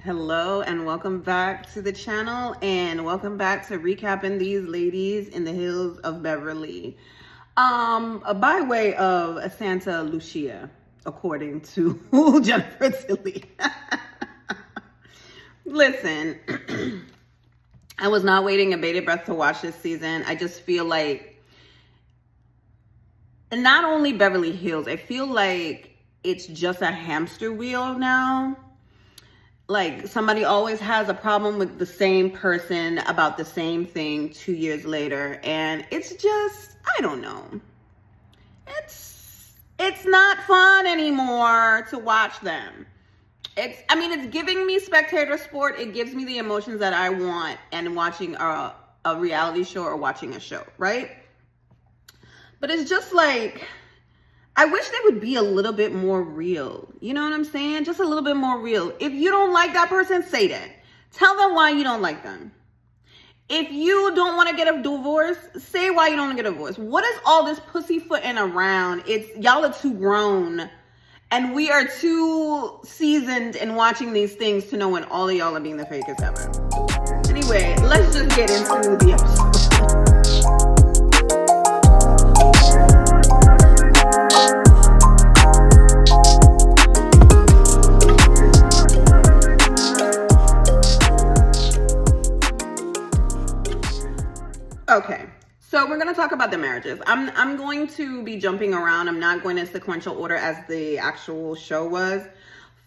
Hello and welcome back to the channel, and welcome back to recapping these ladies in the hills of Beverly. By way of Santa Lucia, according to Jennifer Tilly. Listen, I was not waiting a bated breath to watch this season. I just feel like, and not only Beverly Hills, I feel like it's just a hamster wheel now. Like, somebody always has a problem with the same person about the same thing 2 years later. And it's just, I don't know. It's not fun anymore to watch them. It's giving me spectator sport. It gives me the emotions that I want and watching a reality show or watching a show, right? But it's just like, I wish they would be a little bit more real. You know what I'm saying? Just a little bit more real. If you don't like that person, say that. Tell them why you don't like them. If you don't want to get a divorce, say why you don't want to get a divorce. What is all this pussyfooting around? Y'all are too grown. And we are too seasoned in watching these things to know when all of y'all are being the fakest ever. Anyway, let's just get into the episode. Okay, so we're going to talk about the marriages. I'm going to be jumping around. I'm not going in sequential order as the actual show was.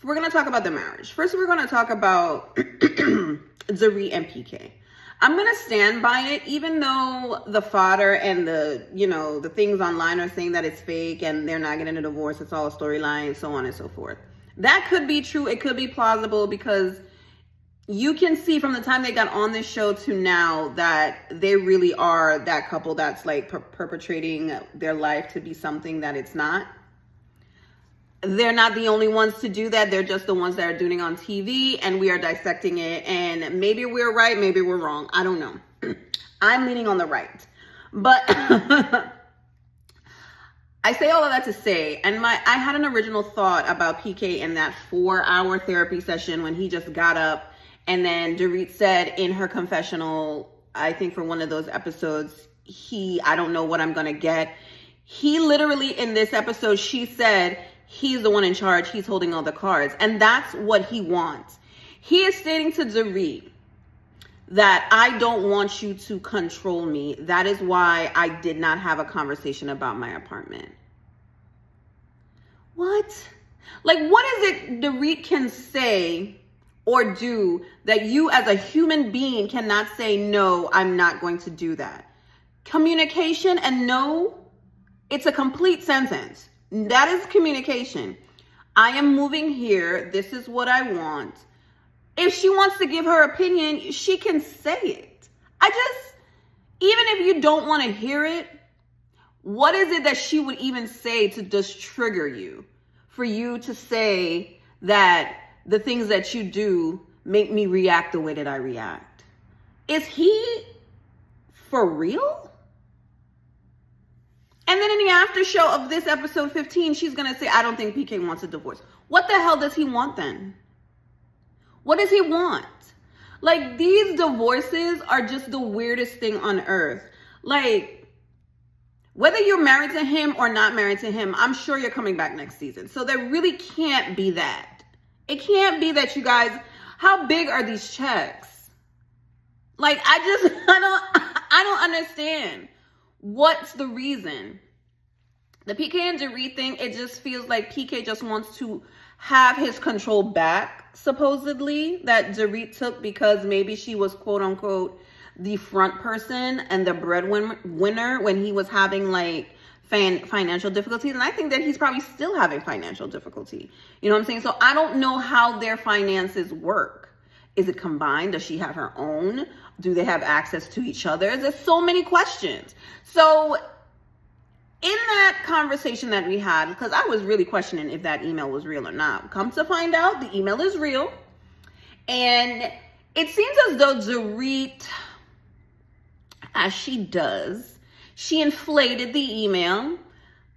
We're going to talk about the marriage. First, we're going to talk about Dorit and PK. I'm going to stand by it, even though the fodder and the things online are saying that it's fake and they're not getting a divorce. It's all a storyline, so on and so forth. That could be true. It could be plausible because you can see from the time they got on this show to now that they really are that couple that's like perpetrating their life to be something that it's not. They're not the only ones to do that. They're just the ones that are doing it on TV, and we are dissecting it. And maybe we're right, maybe we're wrong. I don't know. I'm leaning on the right. But I say all of that to say, and I had an original thought about PK in that 4-hour therapy session when he just got up. And then Dorit said in her confessional, I think for one of those episodes, I don't know what I'm going to get. He literally, in this episode, she said, he's the one in charge. He's holding all the cards. And that's what he wants. He is stating to Dorit that I don't want you to control me. That is why I did not have a conversation about my apartment. What? Like, what is it Dorit can say or do that you as a human being cannot say, no, I'm not going to do that? Communication and no, it's a complete sentence. That is communication. I am moving here. This is what I want. If she wants to give her opinion, she can say it. Even if you don't want to hear it, what is it that she would even say to just trigger you? For you to say that the things that you do make me react the way that I react. Is he for real? And then in the after show of this episode 15, she's going to say, I don't think PK wants a divorce. What the hell does he want then? What does he want? Like, these divorces are just the weirdest thing on earth. Like, whether you're married to him or not married to him, I'm sure you're coming back next season. So there really can't be that. It can't be that you guys, how big are these checks? Like, I don't understand. What's the reason? The PK and Dorit thing, it just feels like PK just wants to have his control back, supposedly, that Dorit took because maybe she was, quote unquote, the front person and the breadwinner when he was having like financial difficulties. And I think that he's probably still having financial difficulty. You know what I'm saying? So I don't know how their finances work. Is it combined? Does she have her own? Do they have access to each other? There's so many questions. So in that conversation that we had, because I was really questioning if that email was real or not. Come to find out, the email is real. And it seems as though Dorit, as she does, she inflated the email.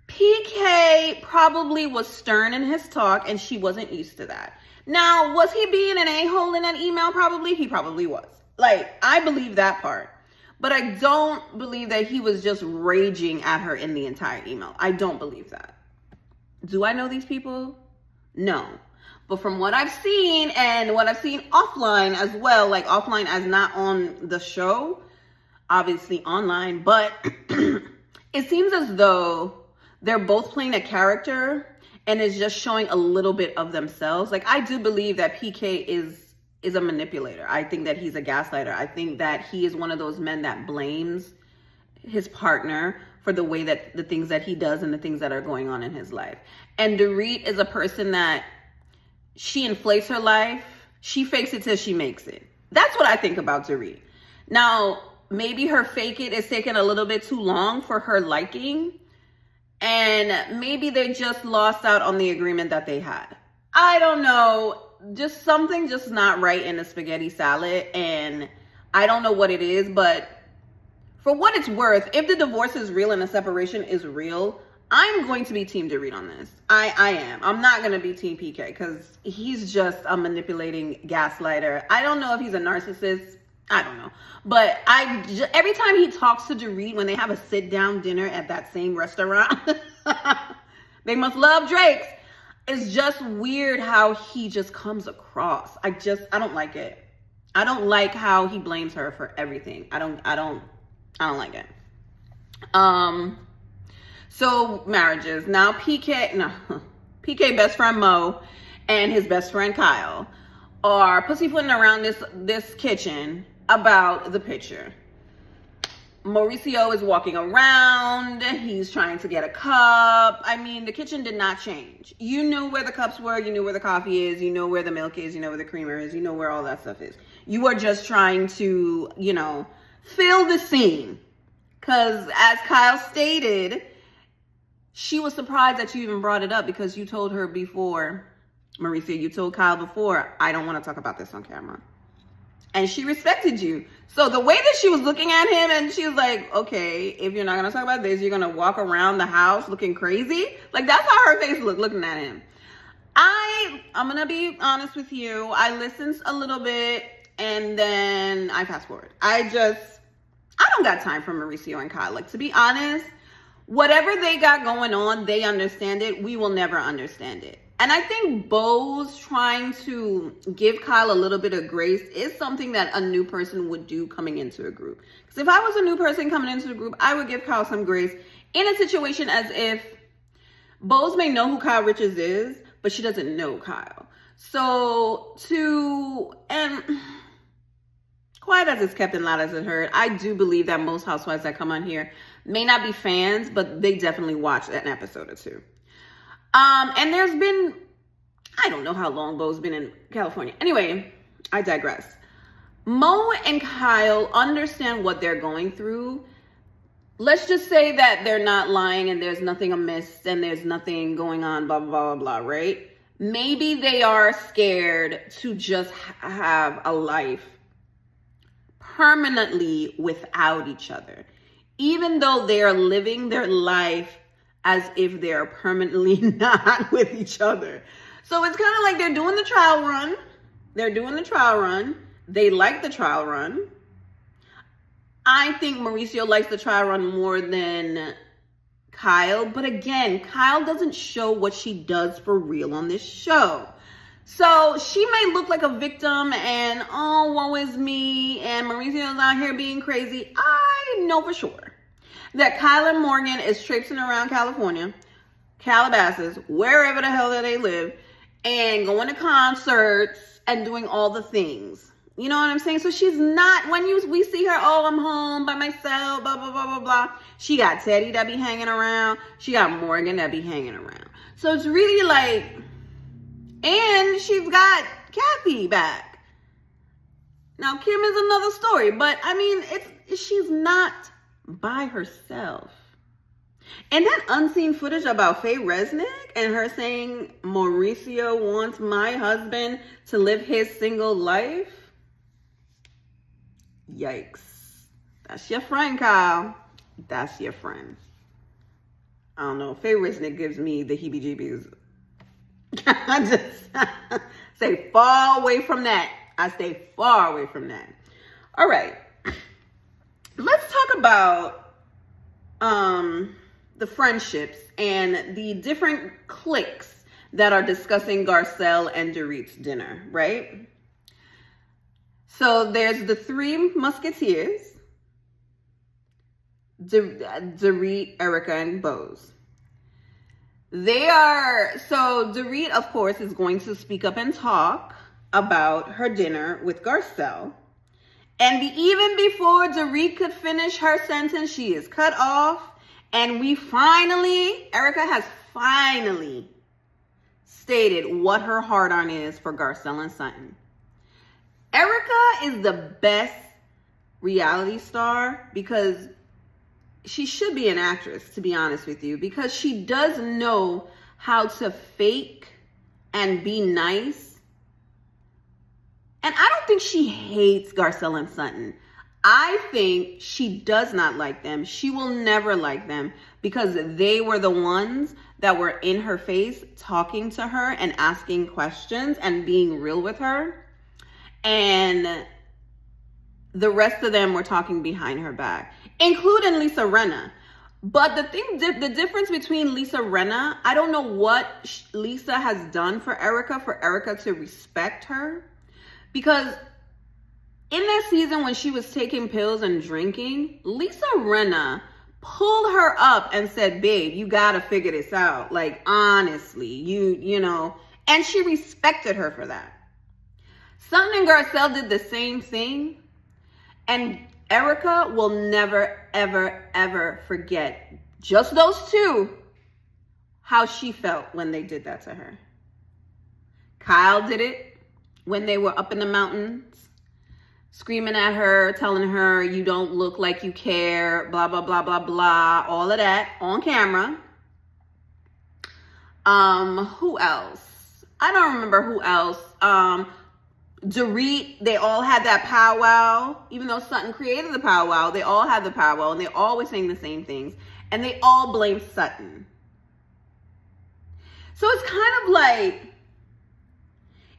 PK probably was stern in his talk, and she wasn't used to that. Now, was he being an a-hole in that email? Probably. He probably was. Like, I believe that part. But I don't believe that he was just raging at her in the entire email. I don't believe that. Do I know these people? No. But from what I've seen and what I've seen offline as well, like offline as not on the show, obviously online, but it seems as though they're both playing a character and is just showing a little bit of themselves. Like, I do believe that PK is a manipulator. I think that he's a gaslighter. I think that he is one of those men that blames his partner for the way that the things that he does and the things that are going on in his life. And Dorit is a person that she inflates her life. She fakes it till she makes it. That's what I think about Dorit. Now, maybe her fake it is taking a little bit too long for her liking. And maybe they just lost out on the agreement that they had. I don't know. Just something just not right in the spaghetti salad. And I don't know what it is. But for what it's worth, if the divorce is real and the separation is real, I'm going to be Team Dorit on this. I am. I'm not going to be Team PK because he's just a manipulating gaslighter. I don't know if he's a narcissist. I don't know. But every time he talks to Dorit when they have a sit-down dinner at that same restaurant, they must love Drake's. It's just weird how he just comes across. I don't like it. I don't like how he blames her for everything. I don't like it. So marriages. Now PK best friend Mo and his best friend Kyle are pussyfooting around this kitchen about the picture. Mauricio is walking around. He's trying to get a cup. I mean, the kitchen did not change. You knew where the cups were. You knew where the coffee is. You know where the milk is. You know where the creamer is. You know where all that stuff is. You are just trying to, fill the scene. Because as Kyle stated, she was surprised that you even brought it up because you told her before, Mauricio, you told Kyle before, I don't want to talk about this on camera. And she respected you. So the way that she was looking at him and she was like, okay, if you're not going to talk about this, you're going to walk around the house looking crazy. Like, that's how her face looked looking at him. I'm going to be honest with you. I listened a little bit and then I fast forward. I don't got time for Mauricio and Kyle. Like, to be honest, whatever they got going on, they understand it. We will never understand it. And I think Bo's trying to give Kyle a little bit of grace is something that a new person would do coming into a group. Because if I was a new person coming into the group, I would give Kyle some grace in a situation as if Bo's may know who Kyle Richards is, but she doesn't know Kyle. So and quiet as it's kept and loud as it heard, I do believe that most housewives that come on here may not be fans, but they definitely watch an episode or two. And there's been, I don't know how long Bo's been in California. Anyway, I digress. Mo and Kyle understand what they're going through. Let's just say that they're not lying and there's nothing amiss and there's nothing going on, blah, blah, blah, blah, blah, right? Maybe they are scared to just have a life permanently without each other, even though they are living their life as if they're permanently not with each other. So it's kind of like they're doing the trial run. They like the trial run. I think Mauricio likes the trial run more than Kyle. But again, Kyle doesn't show what she does for real on this show. So she may look like a victim and, oh, woe is me, and Mauricio's out here being crazy. I know for sure that Kyle and Morgan is traipsing around California, Calabasas, wherever the hell that they live, and going to concerts and doing all the things. You know what I'm saying? So she's not, when we see her, oh, I'm home by myself, blah, blah, blah, blah, blah. She got Teddy that be hanging around. She got Morgan that be hanging around. So it's really like, and she's got Kathy back. Now, Kim is another story, but I mean, she's not by herself. And that unseen footage about Faye Resnick and her saying Mauricio wants my husband to live his single life. Yikes. That's your friend, Kyle. That's your friend. I don't know. Faye Resnick gives me the heebie-jeebies. Stay far away from that. I stay far away from that. All right. Let's talk about the friendships and the different cliques that are discussing Garcelle and Dorit's dinner, right? So there's the three musketeers, Dorit, Erika, and Bose. So Dorit, of course, is going to speak up and talk about her dinner with Garcelle. And even before Dorit could finish her sentence, she is cut off. And Erika has finally stated what her heart-on is for Garcelle and Sutton. Erika is the best reality star because she should be an actress, to be honest with you, because she does know how to fake and be nice. And I don't think she hates Garcelle and Sutton. I think she does not like them. She will never like them because they were the ones that were in her face talking to her and asking questions and being real with her. And the rest of them were talking behind her back, including Lisa Rinna. But the difference between Lisa Rinna, I don't know what Lisa has done for Erika to respect her. Because in that season when she was taking pills and drinking, Lisa Rinna pulled her up and said, babe, you gotta figure this out. Like, honestly, you know, and she respected her for that. Sutton and Garcelle did the same thing. And Erika will never, ever, ever forget, just those two, how she felt when they did that to her. Kyle did it when they were up in the mountains, screaming at her, telling her, you don't look like you care, blah, blah, blah, blah, blah, all of that on camera. Who else? I don't remember who else. Dorit, they all had that powwow. Even though Sutton created the powwow, they all had the powwow, and they all were saying the same things. And they all blamed Sutton. So it's kind of like,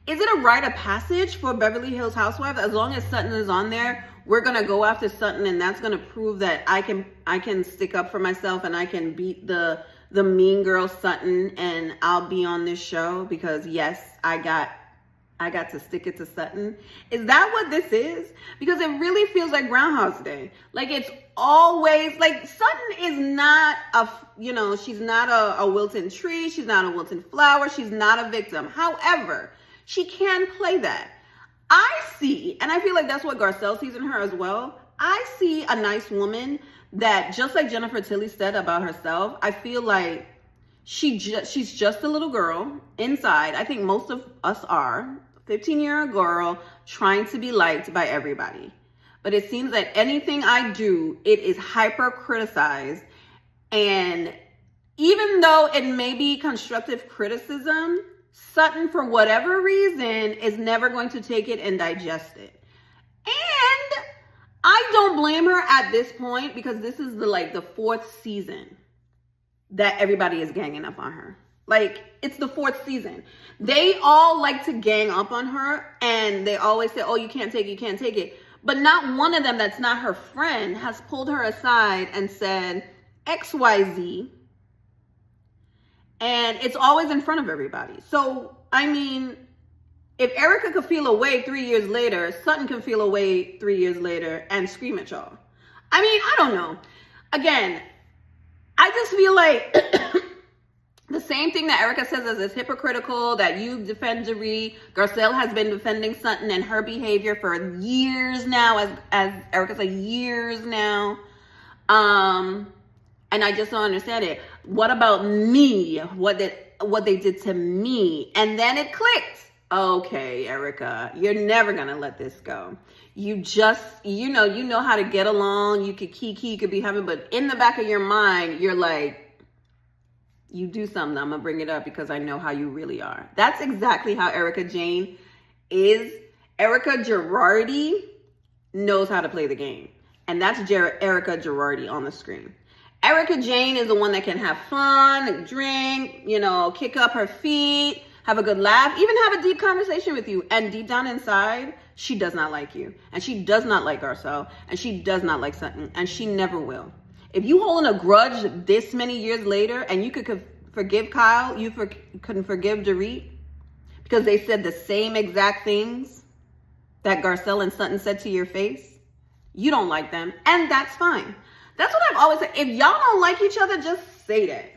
is it a rite of passage for Beverly Hills Housewives? As long as Sutton is on there, we're going to go after Sutton, and that's going to prove that I can stick up for myself and I can beat the mean girl Sutton, and I'll be on this show because, yes, I got to stick it to Sutton. Is that what this is? Because it really feels like Groundhog's Day. Like, it's always, like, Sutton is not she's not a wilting tree. She's not a wilting flower. She's not a victim. However, she can play that. I see, and I feel like that's what Garcelle sees in her as well. I see a nice woman that, just like Jennifer Tilly said about herself, I feel like she's just a little girl inside. I think most of us are 15-year-old girl trying to be liked by everybody. But it seems that anything I do, it is hyper criticized. And even though it may be constructive criticism, Sutton, for whatever reason, is never going to take it and digest it. And I don't blame her at this point because this is the fourth season that everybody is ganging up on her. Like, it's the fourth season. They all like to gang up on her, and they always say, oh, you can't take it, you can't take it. But not one of them that's not her friend has pulled her aside and said XYZ. And it's always in front of everybody. So, I mean, if Erika could feel a way 3 years later, Sutton can feel a way 3 years later and scream at y'all. I mean, I don't know. Again, I just feel like the same thing that Erika says is hypocritical, that you defend Dorit. Garcelle has been defending Sutton and her behavior for years now, as Erika said, years now. And I just don't understand it. What about me? What they did to me? And then it clicked. Okay, Erika, you're never gonna let this go. You just, you know how to get along. You could kiki, you could be having, but in the back of your mind, you're like, you do something, I'm gonna bring it up because I know how you really are. That's exactly how Erika Jayne is. Erika Girardi knows how to play the game. And that's Erika Girardi on the screen. Erika Jayne is the one that can have fun, drink, kick up her feet, have a good laugh, even have a deep conversation with you. And deep down inside, she does not like you. And she does not like Garcelle. And she does not like Sutton. And she never will. If you holding a grudge this many years later and you could forgive Kyle, you couldn't forgive Dorit because they said the same exact things that Garcelle and Sutton said to your face, you don't like them. And that's fine. That's what I've always said. If y'all don't like each other, just say that.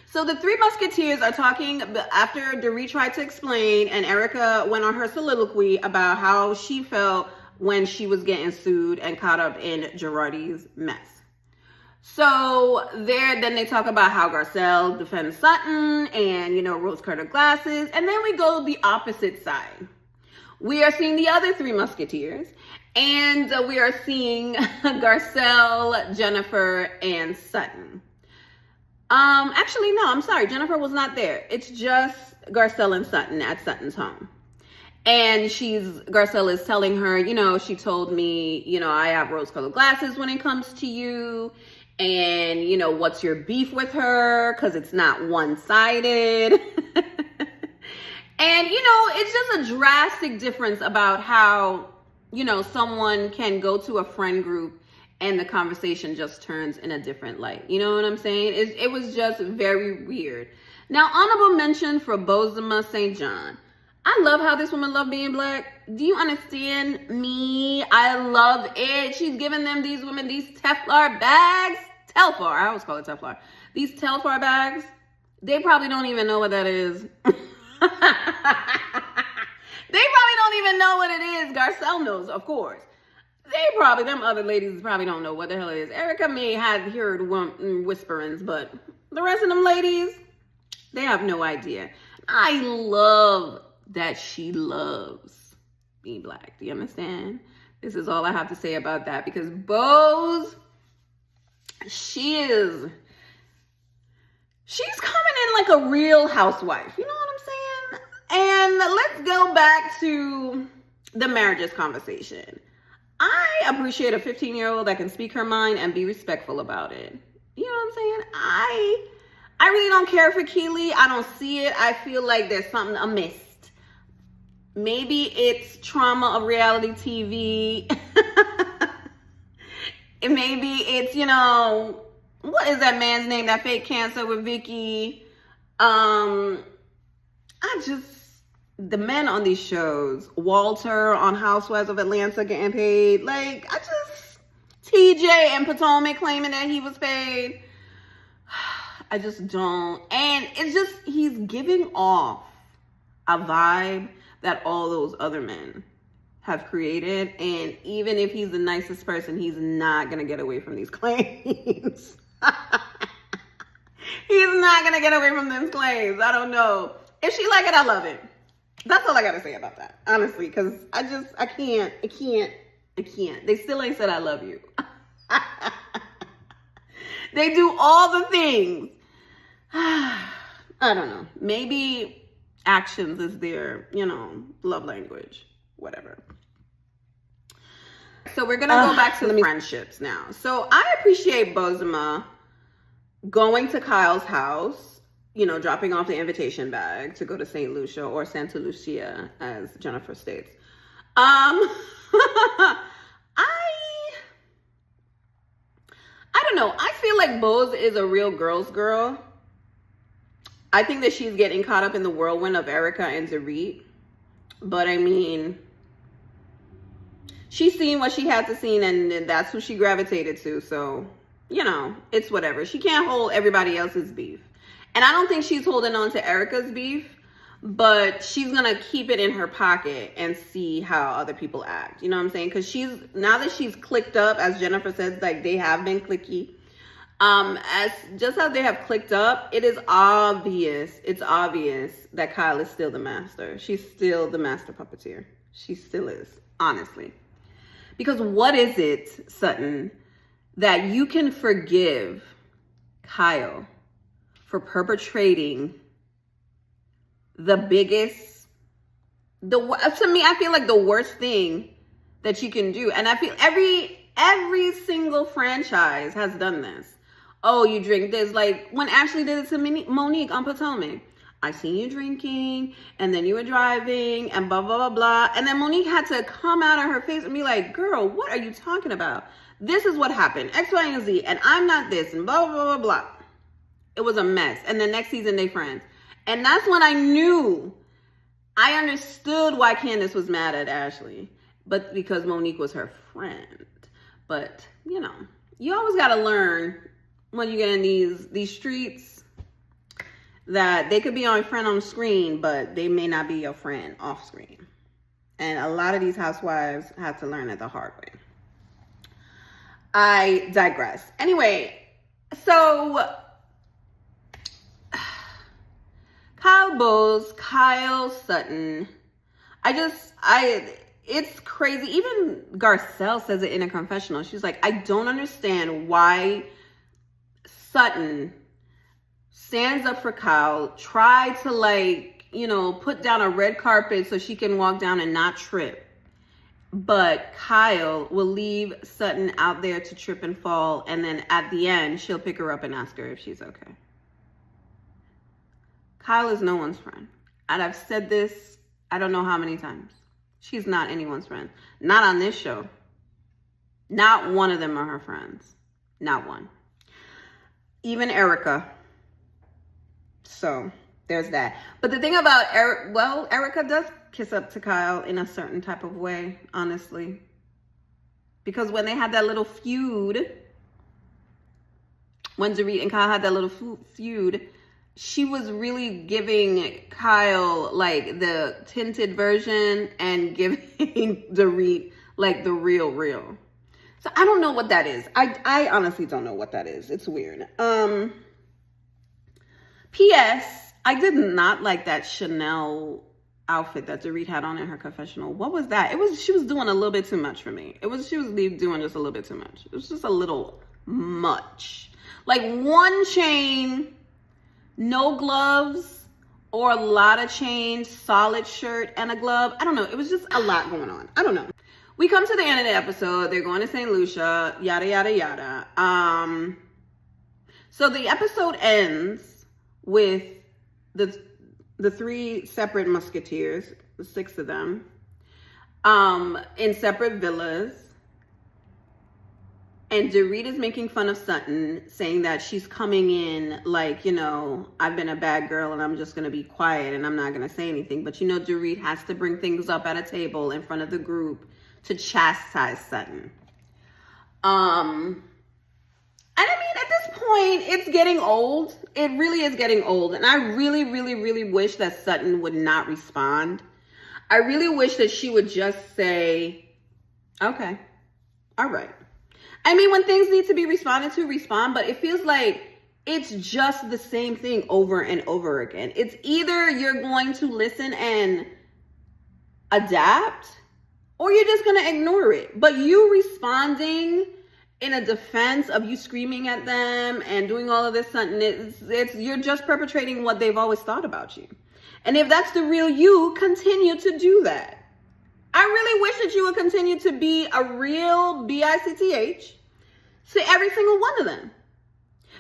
So the Three Musketeers are talking after Dorit tried to explain and Erika went on her soliloquy about how she felt when she was getting sued and caught up in Girardi's mess. So then they talk about how Garcelle defends Sutton and, rose-colored glasses. And then we go the opposite side. We are seeing the other Three Musketeers. And we are seeing Garcelle, Jennifer, and Sutton. Actually, no, I'm sorry. Jennifer was not there. It's just Garcelle and Sutton at Sutton's home. And Garcelle is telling her, she told me, I have rose-colored glasses when it comes to you. And, what's your beef with her? Because it's not one-sided. And, it's just a drastic difference about how, someone can go to a friend group and the conversation just turns in a different light. You know what I'm saying? It was just very weird. Now, honorable mention for Bozoma St. John. I love how this woman loved being black. Do you understand me? I love it. She's giving these women these Teflon bags. Telfar, I always call it Teflon. These Telfar bags, they probably don't even know what that is. They probably don't even know what it is. Garcelle knows, of course. Them other ladies probably don't know what the hell it is. Erika may have heard whisperings, but the rest of them ladies, they have no idea. I love that she loves being black. Do you understand? This is all I have to say about that because Boz, she's coming in like a real housewife. You know what I'm saying? And let's go back to the marriages conversation. I appreciate a 15-year-old that can speak her mind and be respectful about it. You know what I'm saying? I really don't care for Keely. I don't see it. I feel like there's something amiss. Maybe it's trauma of reality TV. Maybe it's, what is that man's name? That fake cancer with Vicky. The men on these shows, Walter on Housewives of Atlanta getting paid. TJ and Potomac claiming that he was paid. I just don't. And it's just, he's giving off a vibe that all those other men have created. And even if he's the nicest person, he's not going to get away from these claims. He's not going to get away from these claims. I don't know. If she like it, I love it. That's all I got to say about that, honestly, because I can't. They still ain't said I love you. They do all the things. I don't know. Maybe actions is their, love language, whatever. So we're going to go back to the friendships now. So I appreciate Bozoma going to Kyle's house, dropping off the invitation bag to go to St. Lucia or Santa Lucia, as Jennifer states. I don't know. I feel like Boz is a real girl's girl. I think that she's getting caught up in the whirlwind of Erika and Dorit. But I mean, she's seen what she had to see, and that's who she gravitated to. So, it's whatever. She can't hold everybody else's beef. And I don't think she's holding on to Erika's beef, but she's going to keep it in her pocket and see how other people act. You know what I'm saying? Because now that she's clicked up, as Jennifer says, they have been clicky. Just as they have clicked up, it is obvious. It's obvious that Kyle is still the master. She's still the master puppeteer. She still is, honestly. Because what is it, Sutton, that you can forgive Kyle for perpetrating the biggest, to me, I feel like the worst thing that you can do. And I feel every single franchise has done this. Oh, you drink this. Like when Ashley did it to Monique on Potomac. I seen you drinking, and then you were driving, and blah, blah, blah, blah. And then Monique had to come out of her face and be like, girl, what are you talking about? This is what happened, X, Y, and Z, and I'm not this, and blah, blah, blah, blah. It was a mess. And then next season, they friends. And that's when I knew, I understood why Candace was mad at Ashley, but because Monique was her friend. But, you know, you always got to learn when you get in these streets, that they could be your friend on screen, but they may not be your friend off screen. And a lot of these housewives have to learn it the hard way. I digress. Anyway, so Kyle Sutton. It's crazy. Even Garcelle says it in a confessional. She's like, I don't understand why Sutton stands up for Kyle, try to, like, you know, put down a red carpet so she can walk down and not trip. But Kyle will leave Sutton out there to trip and fall, and then at the end, she'll pick her up and ask her if she's okay. Kyle is no one's friend. And I've said this, I don't know how many times. She's not anyone's friend. Not on this show. Not one of them are her friends. Not one. Even Erika. So there's that. But the thing about Erika does kiss up to Kyle in a certain type of way, honestly. Because when they had that little feud, when Dorit and Kyle had that little feud, she was really giving Kyle like the tinted version and giving Dorit like the real. So I don't know what that is. I honestly don't know what that is. It's weird. P.S. I did not like that Chanel outfit that Dorit had on in her confessional. What was that? She was doing a little bit too much for me. She was doing just a little bit too much. It was just a little much. Like one chain, no gloves, or a lot of chains, solid shirt and a glove. I don't know. It was just a lot going on. I don't know. We come to the end of the episode. They're going to St. Lucia, yada, yada, yada. So the episode ends with the three separate musketeers, the 6 of them, in separate villas. And Dorit is making fun of Sutton, saying that she's coming in like, you know, I've been a bad girl and I'm just going to be quiet and I'm not going to say anything. But, you know, Dorit has to bring things up at a table in front of the group to chastise Sutton. And I mean, at this point, it's getting old. It really is getting old. And I really, really, really wish that Sutton would not respond. I really wish that she would just say, okay, all right. I mean, when things need to be responded to, respond. But it feels like it's just the same thing over and over again. It's either you're going to listen and adapt, or you're just going to ignore it. But you responding in a defense of you screaming at them and doing all of this, something, you're just perpetrating what they've always thought about you. And if that's the real you, continue to do that. I really wish that you would continue to be a real bitch to every single one of them.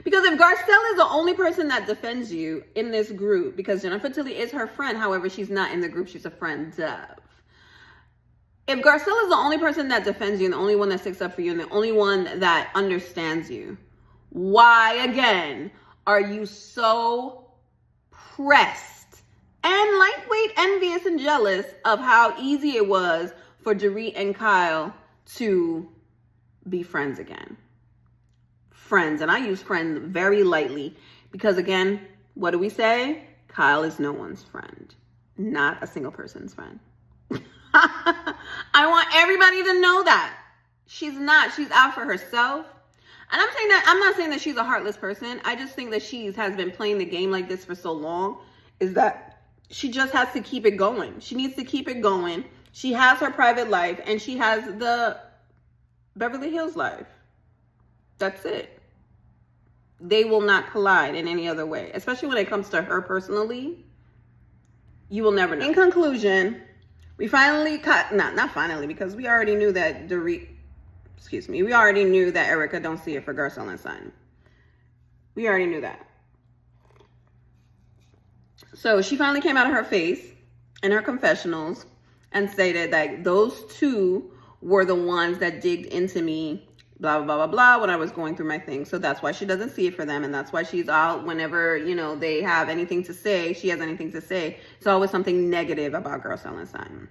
Because if Garcelle is the only person that defends you in this group, because Jennifer Tilly is her friend, however, she's not in the group, she's a friend of. If Garcelle is the only person that defends you and the only one that sticks up for you and the only one that understands you, why, again, are you so pressed and lightweight, envious, and jealous of how easy it was for Dorit and Kyle to be friends again? Friends, and I use friends very lightly because, again, what do we say? Kyle is no one's friend, not a single person's friend. I want everybody to know that. She's not. She's out for herself. And I'm not saying that she's a heartless person. I just think that she has been playing the game like this for so long, is that she just has to keep it going. She needs to keep it going. She has her private life and she has the Beverly Hills life. That's it. They will not collide in any other way, especially when it comes to her personally. You will never know. In conclusion, we finally not finally, because we already knew that we already knew that Erika don't see it for Garcelle and Sutton. We already knew that. So she finally came out of her face in her confessionals and stated that those two were the ones that digged into me, blah, blah, blah, blah, blah, when I was going through my thing. So that's why she doesn't see it for them. And that's why she's out whenever, you know, they have anything to say, she has anything to say. It's always something negative about Garcelle and Sutton.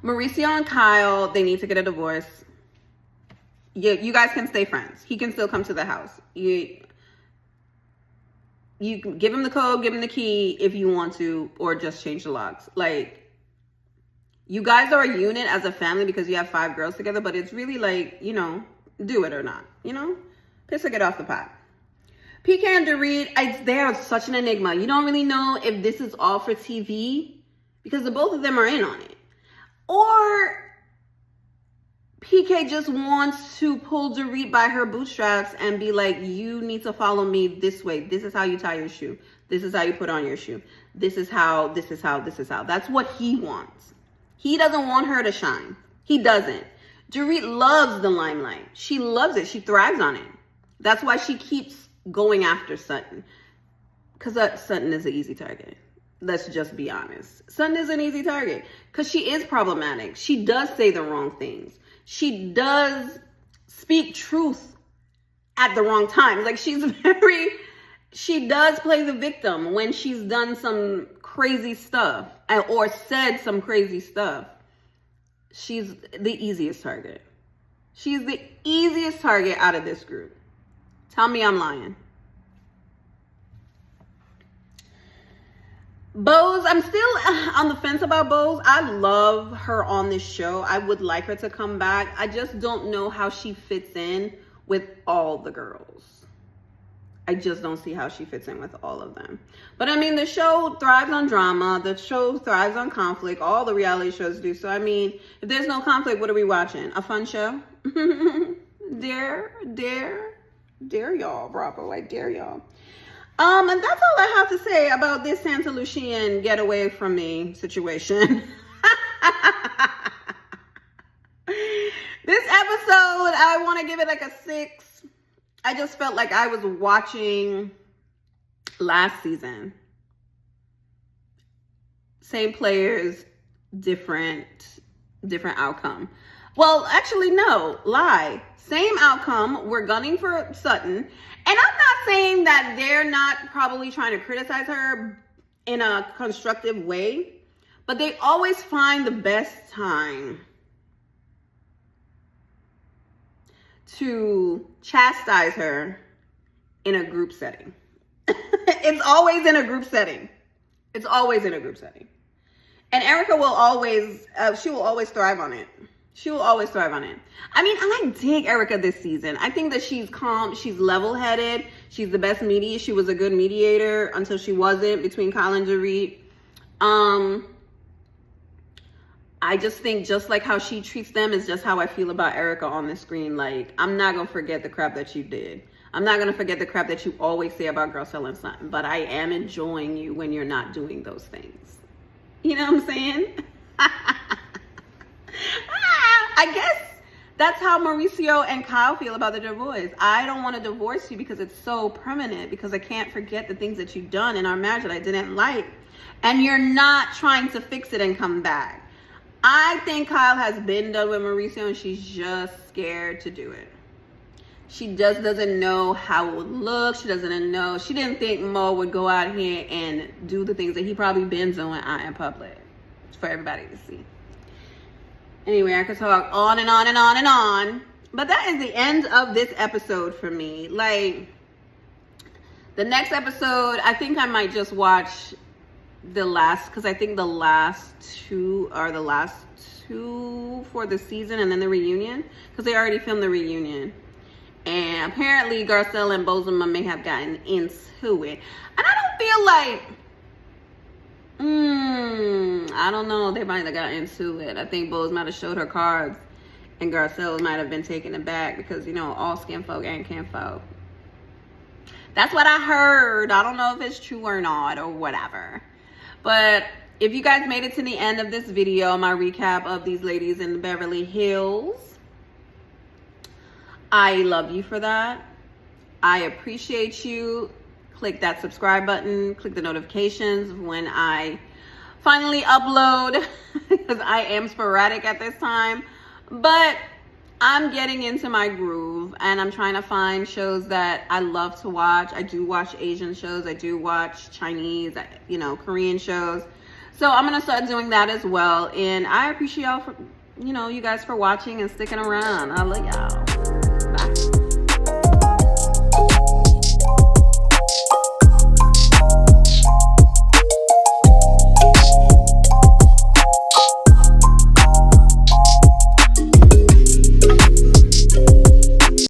Mauricio and Kyle, they need to get a divorce. You guys can stay friends. He can still come to the house. You can give him the code, give him the key if you want to, or just change the locks. Like, you guys are a unit as a family because you have 5 girls together, but it's really like, you know, do it or not, you know? Piss or get off the pot. PK and Dorit, they are such an enigma. You don't really know if this is all for TV because the both of them are in on it. Or PK just wants to pull Dorit by her bootstraps and be like, you need to follow me this way. This is how you tie your shoe. This is how you put on your shoe. This is how. That's what he wants. He doesn't want her to shine. He doesn't. Dorit loves the limelight. She loves it. She thrives on it. That's why she keeps going after Sutton. Because Sutton is an easy target. Let's just be honest. Sutton is an easy target because she is problematic. She does say the wrong things. She does speak truth at the wrong times. Like she does play the victim when she's done some crazy stuff or said some crazy stuff. She's the easiest target. She's the easiest target out of this group. Tell me I'm lying. Bose, I'm still on the fence about Bose. I love her on this show. I would like her to come back. I just don't know how she fits in with all the girls. I just don't see how she fits in with all of them. But I mean, the show thrives on drama. The show thrives on conflict. All the reality shows do. So I mean, if there's no conflict, what are we watching? A fun show? Dare y'all, Bravo. I dare y'all. And that's all I have to say about this Santa Lucien get away from me situation. This episode, I want to give it like a 6. I just felt like I was watching last season. Same players, different outcome. Well, actually, no, lie. Same outcome. We're gunning for Sutton. And I'm not saying that they're not probably trying to criticize her in a constructive way, but they always find the best time to chastise her in a group setting. It's always in a group setting. It's always in a group setting. And Erika will always, she will always thrive on it. She will always thrive on it. I mean, I dig Erika this season. I think that she's calm. She's level-headed. She's the best mediator. She was a good mediator until she wasn't between Kyle and Dorit. I just think just like how she treats them is just how I feel about Erika on the screen. Like, I'm not going to forget the crap that you did. I'm not going to forget the crap that you always say about Garcelle and Sutton. But I am enjoying you when you're not doing those things. You know what I'm saying? I guess that's how Mauricio and Kyle feel about the divorce. I don't want to divorce you because it's so permanent, because I can't forget the things that you've done in our marriage that I didn't like. And you're not trying to fix it and come back. I think Kyle has been done with Mauricio and she's just scared to do it. She just doesn't know how it would look. She doesn't know. She didn't think Mo would go out here and do the things that he probably been doing out in public for everybody to see. Anyway, I could talk on and on and on and on. But that is the end of this episode for me. Like, the next episode, I think I might just watch the last, because I think the last 2 are the last 2 for the season and then the reunion. Because they already filmed the reunion. And apparently Garcelle and Bozema may have gotten into it. And I don't feel like... I don't know. They might have got into it. I think Bose might have showed her cards and Garcelle might have been taken aback because, you know, all skin folk ain't kin folk. That's what I heard. I don't know if it's true or not or whatever. But if you guys made it to the end of this video, my recap of these ladies in the Beverly Hills, I love you for that. I appreciate you. click that subscribe button, click the notifications when I finally upload, because I am sporadic at this time. But I'm getting into my groove, and I'm trying to find shows that I love to watch. I do watch Asian shows. I do watch Chinese, you know, Korean shows. So I'm going to start doing that as well. And I appreciate y'all for, you know, you guys for watching and sticking around. I love y'all.